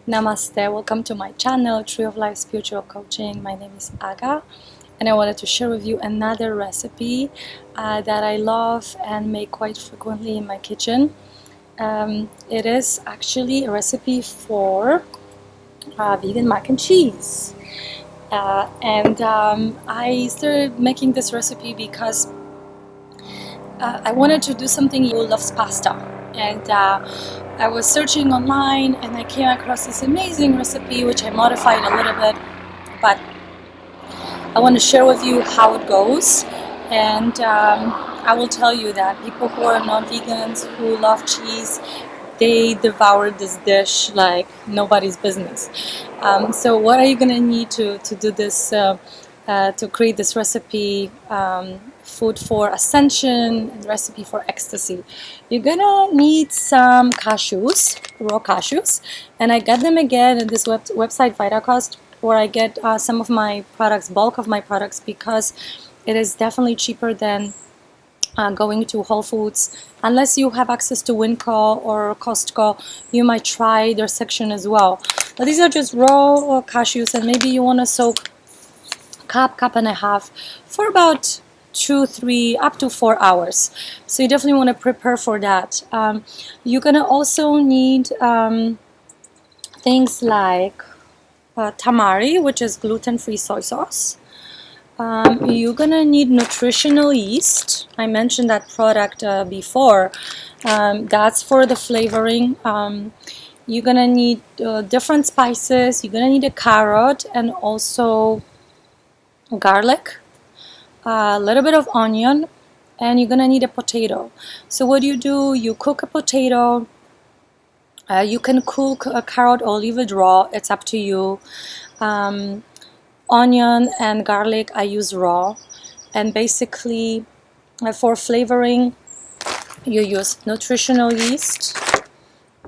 Namaste, welcome to my channel, Tree of Life Spiritual Coaching. My name is Aga, and I wanted to share with you another recipe that I love and make quite frequently in my kitchen. It is actually a recipe for vegan mac and cheese. I started making this recipe because I wanted to do something who loves pasta, and I was searching online and I came across this amazing recipe which I modified a little bit, but I want to share with you how it goes. And I will tell you that people who are non-vegans, who love cheese, they devour this dish like nobody's business. So what are you going to need to do this, to create this recipe? Food for Ascension and recipe for Ecstasy. You're gonna need some cashews, raw cashews, and I get them again in this website VitaCost, where I get some of my products, bulk of my products, because it is definitely cheaper than going to Whole Foods. Unless you have access to Winco or Costco, you might try their section as well. But these are just raw cashews, and maybe you want to soak a cup and a half for about 2, 3, up to 4 hours. So you definitely want to prepare for that. You're gonna also need things like tamari, which is gluten-free soy sauce. You're gonna need nutritional yeast. I mentioned that product before. That's for the flavoring. You're gonna need different spices. You're gonna need a carrot and also garlic, a little bit of onion, and you're gonna need a potato. So what do? You cook a potato. You can cook a carrot or leave it raw. It's up to you. Onion and garlic I use raw, and basically for flavoring you use nutritional yeast,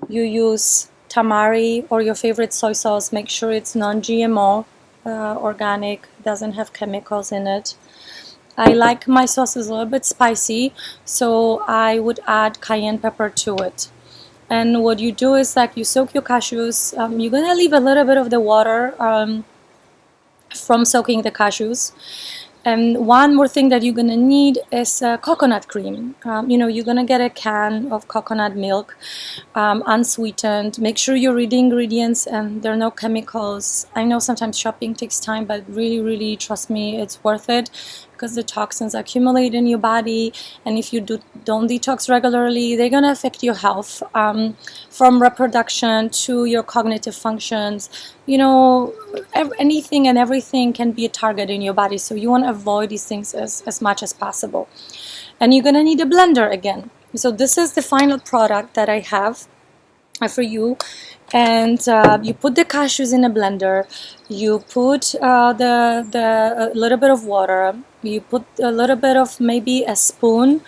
you use tamari or your favorite soy sauce. Make sure it's non-GMO, organic, doesn't have chemicals in it. I like my sauces a little bit spicy, so I would add cayenne pepper to it. And what you do is like you soak your cashews. You're gonna leave a little bit of the water from soaking the cashews. And one more thing that you're gonna need is coconut cream. You're gonna get a can of coconut milk, unsweetened. Make sure you read the ingredients and there are no chemicals. I know sometimes shopping takes time, but really trust me, it's worth it, because the toxins accumulate in your body, and if you don't detox regularly, they're gonna affect your health, from reproduction to your cognitive functions. Anything and everything can be a target in your body, so you want to avoid these things as much as possible. And you're gonna need a blender again. So this is the final product that I have for you. And you put the cashews in a blender. You put a little bit of water. You put a little bit of maybe a spoon,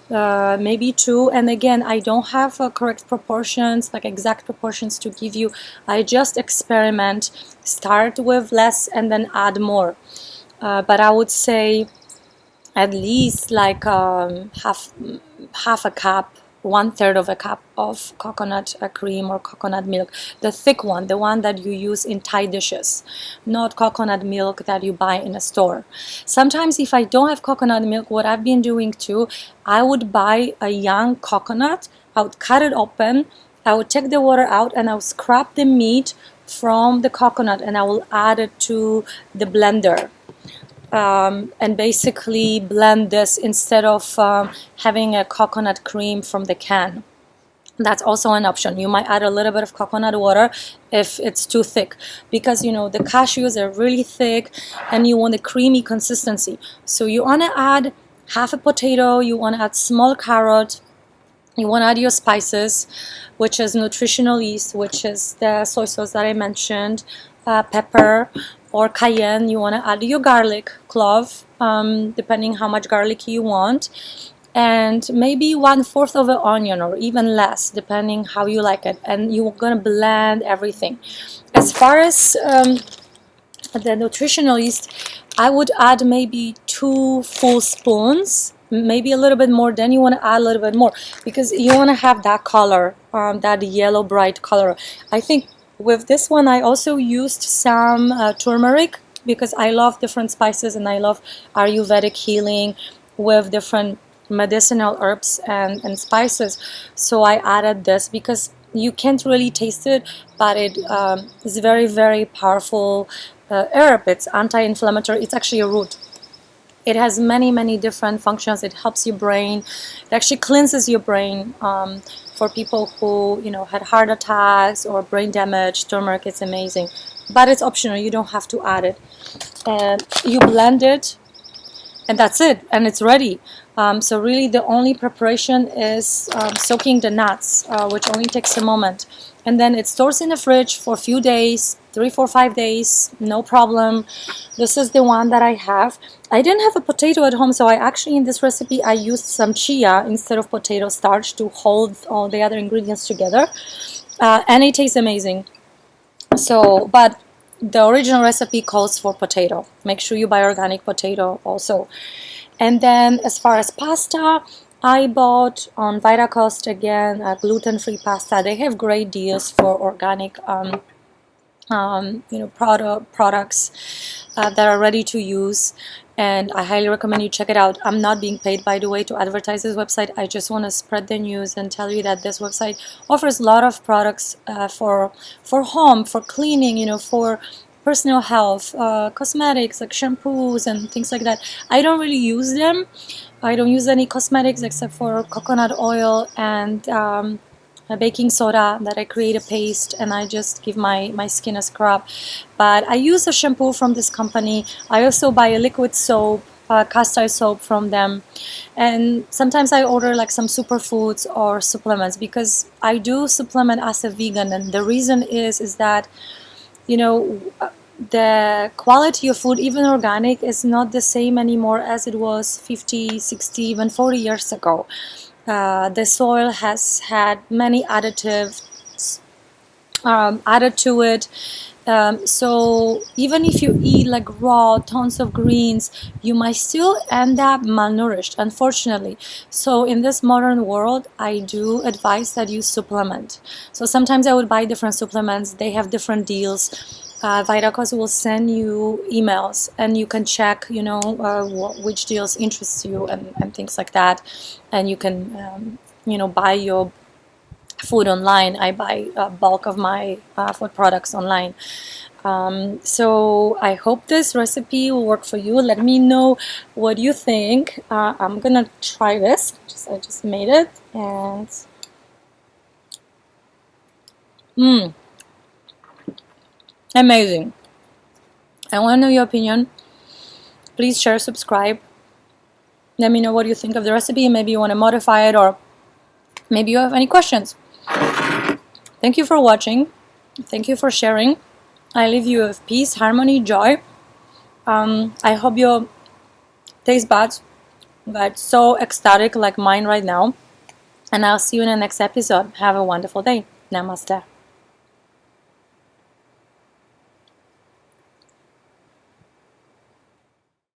maybe 2. And again, I don't have correct proportions, like exact proportions to give you. I just experiment. Start with less and then add more. But I would say at least like half a cup, 1/3 of a cup of coconut cream or coconut milk, the thick one, the one that you use in Thai dishes, not coconut milk that you buy in a store. Sometimes if I don't have coconut milk, what I've been doing too, I would buy a young coconut, I would cut it open, I would take the water out, and I would scrub the meat from the coconut, and I will add it to the blender. And basically blend this instead of having a coconut cream from the can. That's also an option. You might add a little bit of coconut water if it's too thick, because the cashews are really thick and you want a creamy consistency. So you want to add half a potato, you want to add small carrot, you want to add your spices, which is nutritional yeast, which is the soy sauce that I mentioned, pepper or cayenne. You want to add your garlic, clove, depending how much garlic you want, and maybe 1/4 of an onion or even less, depending how you like it. And you're gonna blend everything. As far as the nutritional yeast, I would add maybe 2 full spoons, maybe a little bit more. Then you want to add a little bit more, because you want to have that color, that yellow bright color. I think With this one, I also used some turmeric, because I love different spices and I love Ayurvedic healing with different medicinal herbs and spices. So I added this because you can't really taste it, but it is very, very powerful herb. It's anti-inflammatory. It's actually a root. It has many, many different functions. It helps your brain. It actually cleanses your brain. For people who, had heart attacks or brain damage, turmeric is amazing. But it's optional. You don't have to add it. And you blend it, and that's it. And it's ready. So really the only preparation is soaking the nuts, which only takes a moment. And then it stores in the fridge for a few days, 3, 4, 5 days, no problem. This is the one that I have. I didn't have a potato at home, so I actually, in this recipe, I used some chia instead of potato starch to hold all the other ingredients together. And it tastes amazing. So, but the original recipe calls for potato. Make sure you buy organic potato also. And then as far as pasta, I bought on Vitacost again gluten-free pasta. They have great deals for organic products that are ready to use, and I highly recommend you check it out. I'm not being paid, by the way, to advertise this website. I just want to spread the news and tell you that this website offers a lot of products for home, for cleaning, for personal health, cosmetics like shampoos and things like that. I don't really use them. I don't use any cosmetics except for coconut oil and a baking soda that I create a paste, and I just give my skin a scrub. But I use a shampoo from this company. I also buy a liquid soap, castor soap from them, and sometimes I order like some superfoods or supplements, because I do supplement as a vegan, and the reason is that the quality of food, even organic, is not the same anymore as it was 50, 60, even 40 years ago. The soil has had many additives added to it. So even if you eat like raw tons of greens, you might still end up malnourished, unfortunately. So in this modern world, I do advise that you supplement. So sometimes I would buy different supplements. They have different deals. Vitacost will send you emails, and you can check, which deals interest you and things like that. And you can, buy your food online. I buy a bulk of my food products online. So I hope this recipe will work for you. Let me know what you think. I'm gonna try this. I just made it, and amazing. I want to know your opinion. Please share, subscribe. Let me know what you think of the recipe. Maybe you want to modify it, or maybe you have any questions. Thank you for watching. Thank you for sharing. I leave you with peace, harmony, joy. I hope your taste buds got so ecstatic like mine right now. And I'll see you in the next episode. Have a wonderful day. Namaste.